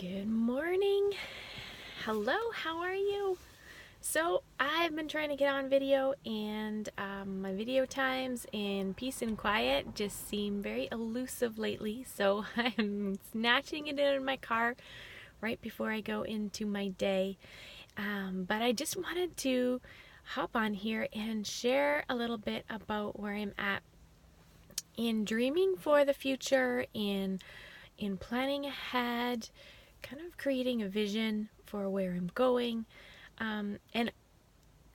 Good morning. Hello, how are you? So, I've been trying to get on video, and my video times in peace and quiet just seem very elusive lately. So, I'm snatching it in my car right before I go into my day. But I just wanted to hop on here and share a little bit about where I'm at in dreaming for the future, in planning ahead, kind of creating a vision for where I'm going. And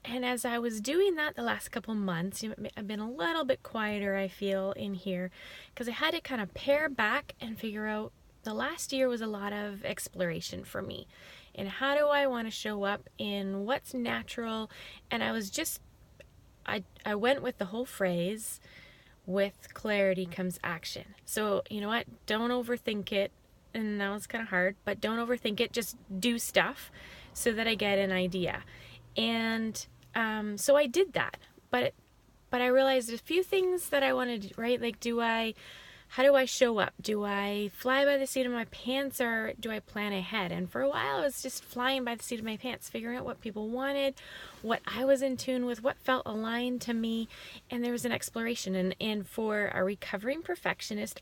as I was doing that the last couple months, I've been a little bit quieter, I feel, in here, because I had to kind of pare back and figure out the last year was a lot of exploration for me. And how do I want to show up in what's natural? And I went with the whole phrase, with clarity comes action. So, you know what? Don't overthink it. And that was kind of hard, but don't overthink it. Just do stuff so that I get an idea. And so I did that. But I realized a few things that I wanted to do, right? Like, how do I show up? Do I fly by the seat of my pants, or do I plan ahead? And for a while, I was just flying by the seat of my pants, figuring out what people wanted, what I was in tune with, what felt aligned to me. And there was an exploration. And for a recovering perfectionist,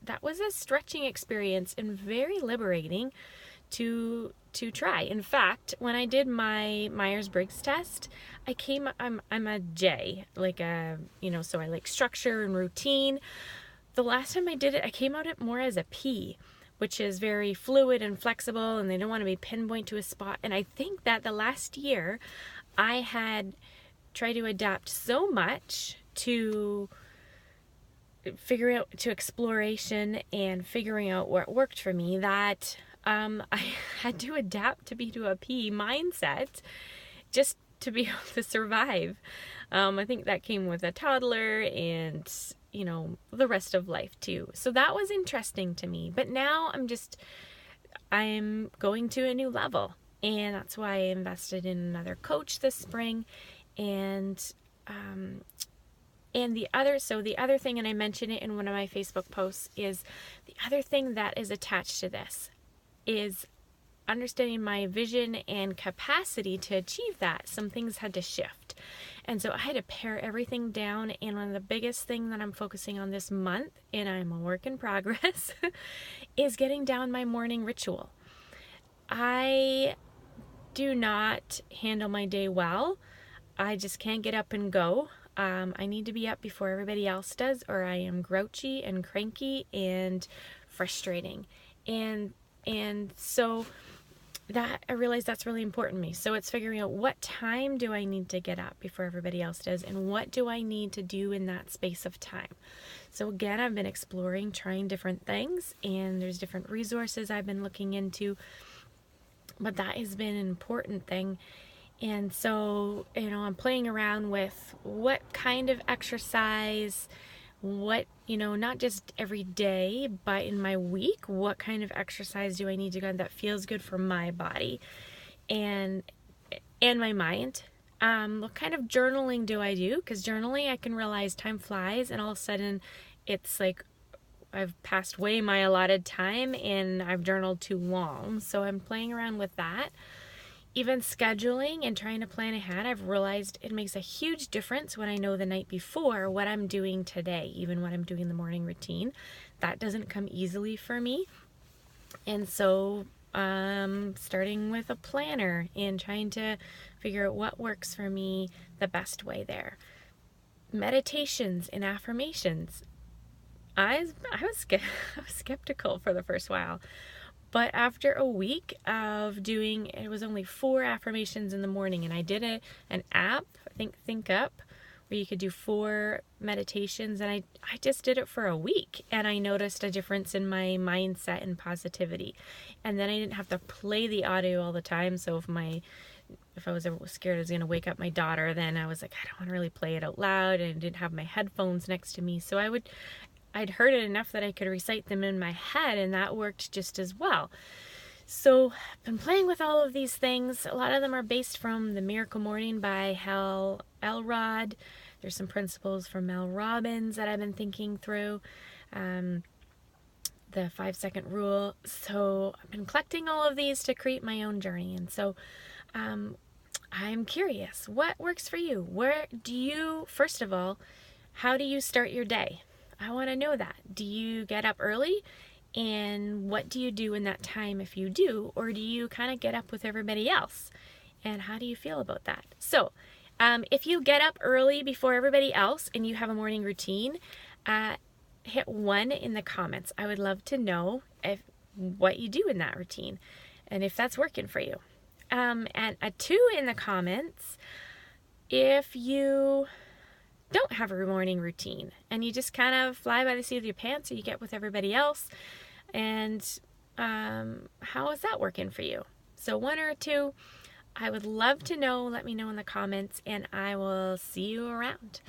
that was a stretching experience and very liberating to try. In fact, when I did my Myers-Briggs test, I'm a J, so I like structure and routine. The last time I did it, I came out it more as a P, which is very fluid and flexible, and they don't want to be pinpoint to a spot. And I think that the last year I had tried to adapt so much to figuring out, to exploration and figuring out what worked for me, that I had to adapt to be to a P mindset just to be able to survive. I think that came with a toddler and, the rest of life too. So that was interesting to me. But now I'm going to a new level. And that's why I invested in another coach this spring. And the other thing, and I mentioned it in one of my Facebook posts, is the other thing that is attached to this is understanding my vision and capacity to achieve that. Some things had to shift. And so I had to pare everything down. And one of the biggest thing that I'm focusing on this month, and I'm a work in progress, is getting down my morning ritual. I do not handle my day well. I just can't get up and go. I need to be up before everybody else does, or I am grouchy and cranky and frustrating. And so that I realize that's really important to me. So it's figuring out what time do I need to get up before everybody else does, and what do I need to do in that space of time. So again, I've been exploring, trying different things, and there's different resources I've been looking into, but that has been an important thing. And so, I'm playing around with what kind of exercise, not just every day, but in my week, what kind of exercise do I need to go that feels good for my body and my mind? What kind of journaling do I do? Because journaling, I can realize time flies, and all of a sudden it's like I've passed way my allotted time and I've journaled too long. So I'm playing around with that. Even scheduling and trying to plan ahead, I've realized it makes a huge difference when I know the night before what I'm doing today, even when I'm doing the morning routine. That doesn't come easily for me. And so starting with a planner and trying to figure out what works for me the best way there. Meditations and affirmations. I was skeptical for the first while. But after a week of doing, it was only 4 affirmations in the morning, and I did an app, I think Think Up, where you could do 4 meditations, and I just did it for a week, and I noticed a difference in my mindset and positivity. And then I didn't have to play the audio all the time, so if I was scared I was going to wake up my daughter, then I was like, I don't want to really play it out loud, and I didn't have my headphones next to me, so I'd heard it enough that I could recite them in my head, and that worked just as well. So I've been playing with all of these things. A lot of them are based from The Miracle Morning by Hal Elrod. There's some principles from Mel Robbins that I've been thinking through. the 5-second rule. So I've been collecting all of these to create my own journey. And so I'm curious, what works for you? Where do you, first of all, how do you start your day? I want to know that. Do you get up early? And what do you do in that time if you do? Or do you kind of get up with everybody else? And how do you feel about that? So if you get up early before everybody else and you have a morning routine, hit 1 in the comments. I would love to know what you do in that routine and if that's working for you. And a 2 in the comments if you don't have a morning routine and you just kind of fly by the seat of your pants or you get with everybody else. And how is that working for you? So 1 or 2, I would love to know. Let me know in the comments and I will see you around.